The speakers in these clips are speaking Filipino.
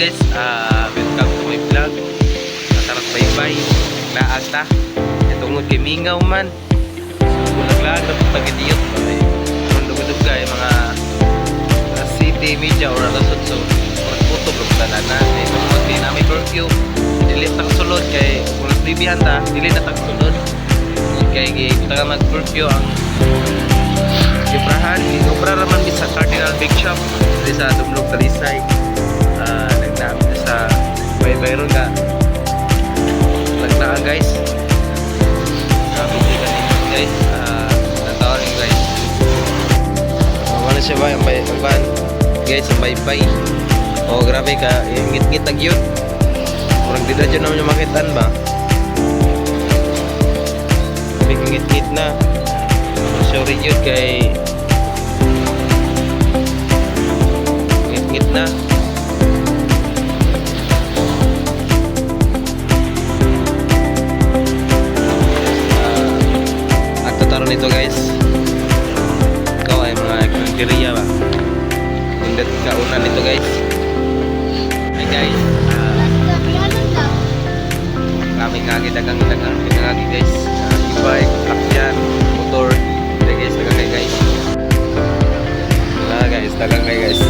guys, welcome to my vlog. Nasarap bye-bye. Laag ta. Itungod kay Mingaw man. Bulag-lag na pagkadiyot. Mandugudog ka yung mga city media or alasot. So, putog lang talaga na. Itungod din namin curfew. Dili na sulod kay kung nagbibihan ta, dili na sulod. Kaya kita ka mag-curfew ang Gibrahan, obra raman sa Cardinal Big Shop dito sa Dumlog, Talisay. Nagdami sa bayron nga laglaan guys. Sabi nyo ganito guys, natawa rin guys. Wala siya ba yung bayban guys, yung baybay. O grabe ka, yung ngit-ngit na yun. Murag di na dyan naman yung makitaan ba? May ngit-ngit na. Sorry yun kay ngit-ngit na. At tataron nito guys, ikaw ay mga kriteria ba? Hindi kaunan nito guys. Hi guys, kami dagang guys, e-bike, akyan, motor. Guys, dagang kay guys.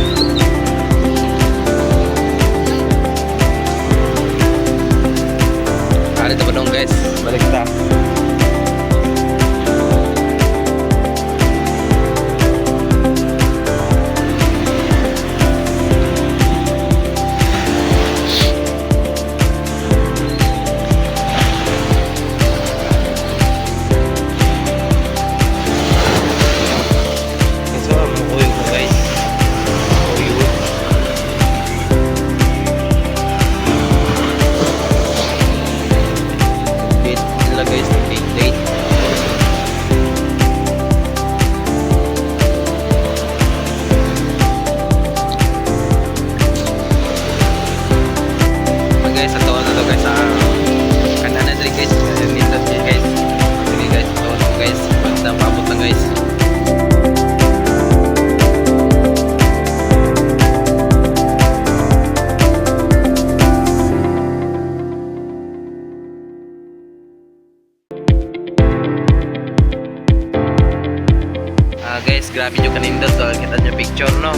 Ari ta dong guys, balik ta. Guys, grabe nyo kanindot so, kita nyo picture no.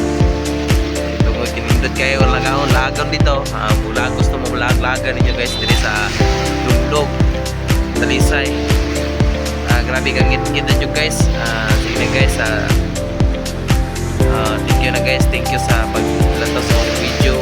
Tungod kanindot kayo lagaon lagon dito. Bulagos to mo bulag-lagan ninyo guys dito sa Dumlog, Talisay. Grabe kang ngit-ngit nyo guys. Sige guys, thank you na guys, thank you sa paglantaw sa video.